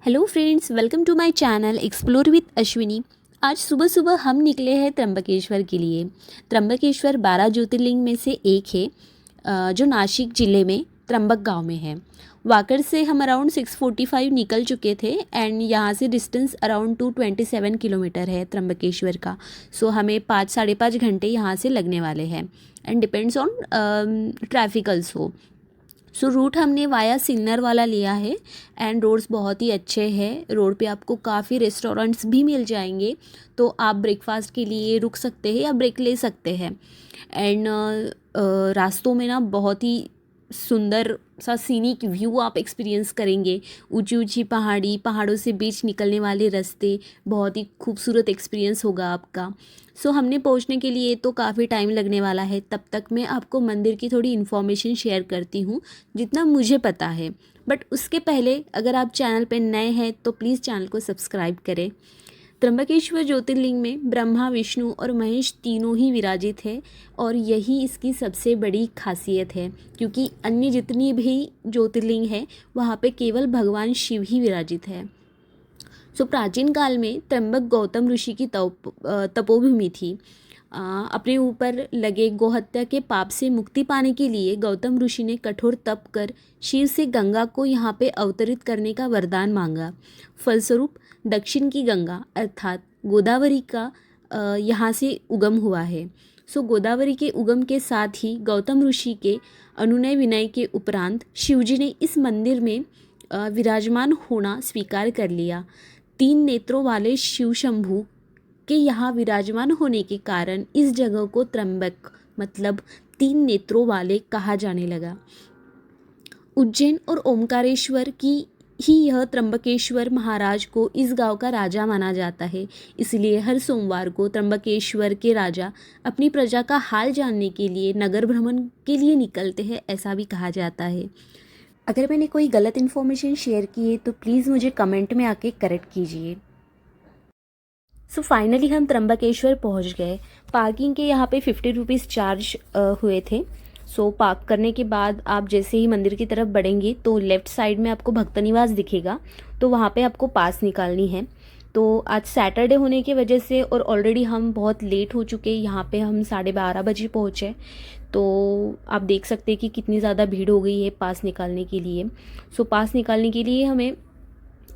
Hello friends, welcome to my channel explore with Ashwini. आज सुबह सुबह हम निकले हैं त्र्यंबकेश्वर के लिए। त्र्यंबकेश्वर 12 ज्योतिर्लिंग में से एक है, जो नासिक ज़िले में त्र्यंबक गांव में है। वाकड़ से हम अराउंड 6:45 निकल चुके थे एंड यहाँ से डिस्टेंस अराउंड 227 किलोमीटर है त्र्यंबकेश्वर का। सो हमें 5-5.5 घंटे यहाँ से लगने वाले हैं and depends on traffic also. So route हमने वाया सिन्नर वाला लिया है एंड रोड्स बहुत ही अच्छे हैं। रोड पे आपको काफ़ी रेस्टोरेंट्स भी मिल जाएंगे, तो आप ब्रेकफास्ट के लिए रुक सकते हैं या ब्रेक ले सकते हैं। एंड रास्तों में ना बहुत ही सुंदर सा सीनिक व्यू आप एक्सपीरियंस करेंगे। ऊंची ऊंची पहाड़ों से बीच निकलने वाले रास्ते, बहुत ही खूबसूरत एक्सपीरियंस होगा आपका। सो हमने पहुंचने के लिए तो काफ़ी टाइम लगने वाला है। तब तक मैं आपको मंदिर की थोड़ी इन्फॉर्मेशन शेयर करती हूँ जितना मुझे पता है। बट उसके पहले अगर आप चैनल पर नए हैं तो प्लीज़ चैनल को सब्सक्राइब करें। त्र्यंबकेश्वर ज्योतिर्लिंग में ब्रह्मा, विष्णु और महेश तीनों ही विराजित है और यही इसकी सबसे बड़ी खासियत है, क्योंकि अन्य जितनी भी ज्योतिर्लिंग है वहाँ पे केवल भगवान शिव ही विराजित है। सो प्राचीन काल में त्र्यंबक गौतम ऋषि की तपोभूमि थी। अपने ऊपर लगे गोहत्या के पाप से मुक्ति पाने के लिए गौतम ऋषि ने कठोर तप कर शिव से गंगा को यहाँ पे अवतरित करने का वरदान मांगा। फलस्वरूप दक्षिण की गंगा अर्थात गोदावरी का यहाँ से उगम हुआ है। सो गोदावरी के उगम के साथ ही गौतम ऋषि के अनुनय विनय के उपरांत शिवजी ने इस मंदिर में विराजमान होना स्वीकार कर लिया। 3 नेत्रों वाले शिव शंभू के यहाँ विराजमान होने के कारण इस जगह को त्र्यंबक मतलब 3 नेत्रों वाले कहा जाने लगा। उज्जैन और ओमकारेश्वर की ही यह त्र्यंबकेश्वर महाराज को इस गांव का राजा माना जाता है। इसलिए हर सोमवार को त्र्यंबकेश्वर के राजा अपनी प्रजा का हाल जानने के लिए नगर भ्रमण के लिए निकलते हैं, ऐसा भी कहा जाता है। अगर मैंने कोई गलत इन्फॉर्मेशन शेयर की है तो प्लीज़ मुझे कमेंट में आके करेक्ट कीजिए। सो फाइनली हम त्र्यंबकेश्वर पहुंच गए। पार्किंग के यहाँ पे 50 रुपीज़ चार्ज हुए थे। सो पार्क करने के बाद आप जैसे ही मंदिर की तरफ बढ़ेंगे तो लेफ़्ट साइड में आपको भक्त निवास दिखेगा, तो वहाँ पे आपको पास निकालनी है। तो आज सैटरडे होने की वजह से और ऑलरेडी हम बहुत लेट हो चुके, यहाँ पे हम 12:30 बजे पहुँचे, तो आप देख सकते हैं कि कितनी ज़्यादा भीड़ हो गई है पास निकालने के लिए। सो पास निकालने के लिए हमें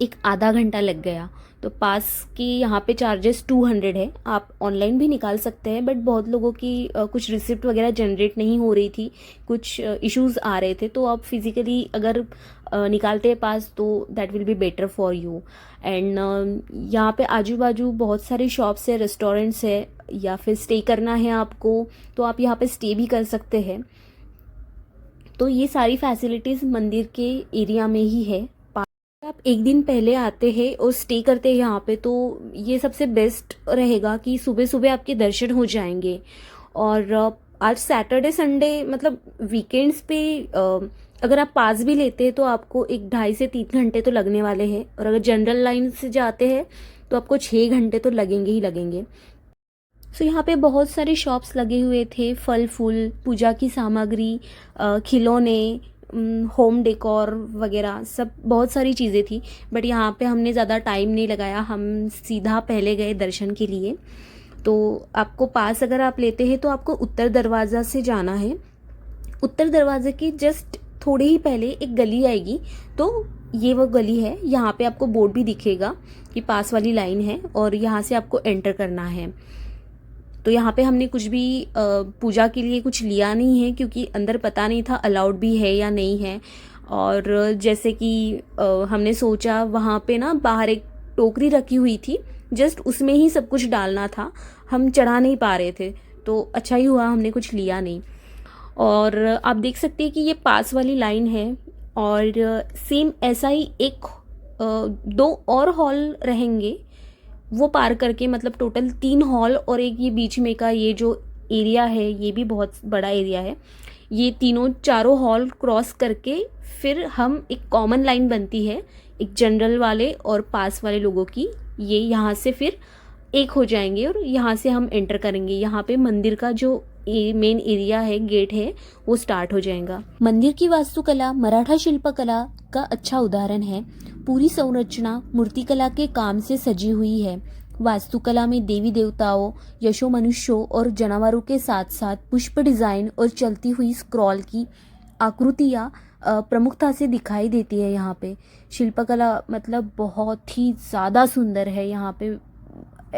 एक आधा घंटा लग गया। तो पास की यहाँ पे चार्जेस 200 है। आप ऑनलाइन भी निकाल सकते हैं, बट बहुत लोगों की कुछ रिसिप्ट वगैरह जनरेट नहीं हो रही थी, कुछ इश्यूज आ रहे थे, तो आप फिज़िकली अगर निकालते हैं पास तो that will be better for you. And यहाँ पे आजू बाजू बहुत सारे शॉप्स है, रेस्टोरेंट्स है, या फिर स्टे करना है आपको तो आप यहाँ पे स्टे भी कर सकते हैं। तो ये सारी फैसिलिटीज़ मंदिर के एरिया में ही है। आप एक दिन पहले आते हैं और स्टे करते हैं यहाँ पे तो ये सबसे बेस्ट रहेगा कि सुबह सुबह आपके दर्शन हो जाएंगे। और आज सैटरडे संडे मतलब वीकेंड्स पे अगर आप पास भी लेते हैं तो आपको 1-2.5 से 3 घंटे तो लगने वाले हैं, और अगर जनरल लाइन से जाते हैं तो आपको 6 घंटे तो लगेंगे ही लगेंगे। सो यहाँ पे बहुत सारे शॉप्स लगे हुए थे, फल फूल, पूजा की सामग्री, खिलौने, होम डेकोर वगैरह सब बहुत सारी चीज़ें थी। बट यहाँ पे हमने ज़्यादा टाइम नहीं लगाया, हम सीधा पहले गए दर्शन के लिए। तो आपको पास अगर आप लेते हैं तो आपको उत्तर दरवाज़ा से जाना है। उत्तर दरवाजे के जस्ट थोड़े ही पहले एक गली आएगी, तो ये वो गली है। यहाँ पे आपको बोर्ड भी दिखेगा कि पास वाली लाइन है और यहाँ से आपको एंटर करना है। तो यहाँ पे हमने कुछ भी पूजा के लिए कुछ लिया नहीं है, क्योंकि अंदर पता नहीं था अलाउड भी है या नहीं है। और जैसे कि हमने सोचा वहाँ पे ना बाहर एक टोकरी रखी हुई थी, जस्ट उसमें ही सब कुछ डालना था, हम चढ़ा नहीं पा रहे थे, तो अच्छा ही हुआ हमने कुछ लिया नहीं। और आप देख सकते हैं कि ये पास वाली लाइन है और सेम ऐसा ही एक 2 और हॉल रहेंगे, वो पार करके मतलब टोटल 3 हॉल और एक ये बीच में का ये जो एरिया है ये भी बहुत बड़ा एरिया है। ये चारों हॉल क्रॉस करके फिर हम एक कॉमन लाइन बनती है, एक जनरल वाले और पास वाले लोगों की, ये यहाँ से फिर एक हो जाएंगे और यहाँ से हम एंटर करेंगे। यहाँ पे मंदिर का जो मेन एरिया है, गेट है, वो स्टार्ट हो जाएगा। मंदिर की वास्तुकला मराठा शिल्पकला का अच्छा उदाहरण है। पूरी संरचना मूर्तिकला के काम से सजी हुई है। वास्तुकला में देवी देवताओं, यशो मनुष्यों और जानवरों के साथ साथ पुष्प डिज़ाइन और चलती हुई स्क्रॉल की आकृतियाँ प्रमुखता से दिखाई देती है। यहाँ पे शिल्पकला मतलब बहुत ही ज़्यादा सुंदर है। यहाँ पे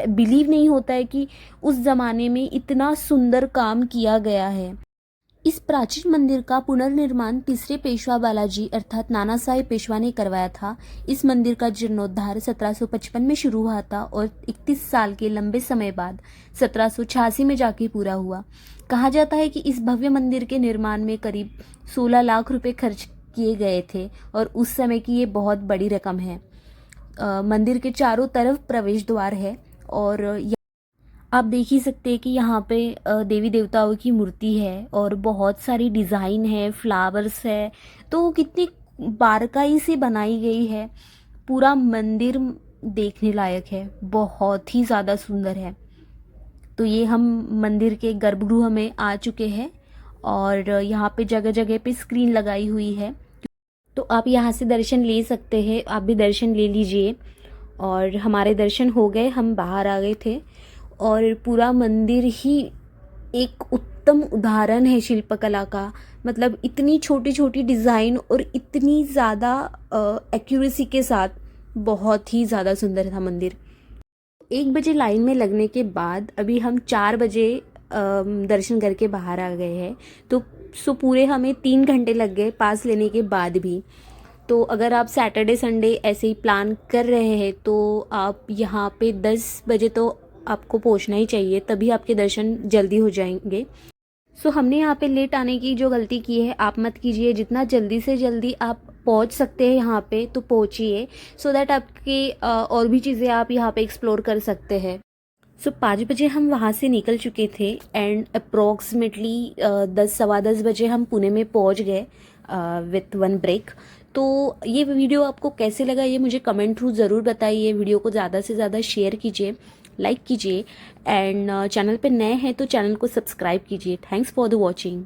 बिलीव नहीं होता है कि उस ज़माने में इतना सुंदर काम किया गया है। इस प्राचीन मंदिर का पुनर्निर्माण तीसरे पेशवा बालाजी अर्थात नाना साहेब पेशवा ने करवाया था। इस मंदिर का जीर्णोद्धार 1755 में शुरू हुआ था और 31 साल के लंबे समय बाद 1786 में जाके पूरा हुआ। कहा जाता है कि इस भव्य मंदिर के निर्माण में करीब 16 लाख रुपए खर्च किए गए थे और उस समय की ये बहुत बड़ी रकम है। मंदिर के चारों तरफ प्रवेश द्वार है और आप देख ही सकते हैं कि यहाँ पे देवी देवताओं की मूर्ति है और बहुत सारी डिज़ाइन है, फ्लावर्स है, तो कितनी बारीकाई से बनाई गई है। पूरा मंदिर देखने लायक है, बहुत ही ज़्यादा सुंदर है। तो ये हम मंदिर के गर्भगृह में आ चुके हैं और यहाँ पे जगह जगह पे स्क्रीन लगाई हुई है, तो आप यहाँ से दर्शन ले सकते हैं। आप भी दर्शन ले लीजिए। और हमारे दर्शन हो गए, हम बाहर आ गए थे और पूरा मंदिर ही एक उत्तम उदाहरण है शिल्पकला का। मतलब इतनी छोटी छोटी डिज़ाइन और इतनी ज़्यादा एक्यूरेसी के साथ बहुत ही ज़्यादा सुंदर था मंदिर। 1 बजे लाइन में लगने के बाद अभी हम 4 बजे दर्शन करके बाहर आ गए हैं। तो पूरे हमें 3 घंटे लग गए पास लेने के बाद भी। तो अगर आप सैटरडे संडे ऐसे ही प्लान कर रहे हैं तो आप यहाँ पे 10 बजे तो आपको पहुँचना ही चाहिए, तभी आपके दर्शन जल्दी हो जाएंगे। हमने यहाँ पे लेट आने की जो गलती की है आप मत कीजिए। जितना जल्दी से जल्दी आप पहुँच सकते हैं यहाँ पे तो पहुँचिए, सो दैट आपके और भी चीज़ें आप यहाँ पे एक्सप्लोर कर सकते हैं। 5 बजे हम वहाँ से निकल चुके थे एंड अप्रॉक्सीमेटली 10 सवा 10 बजे हम पुणे में पहुँच गए विथ 1 ब्रेक। तो ये वीडियो आपको कैसे लगा ये मुझे कमेंट थ्रू ज़रूर बताइए। वीडियो को ज़्यादा से ज़्यादा शेयर कीजिए, लाइक कीजिए एंड चैनल पे नए हैं तो चैनल को सब्सक्राइब कीजिए। Thanks for the watching.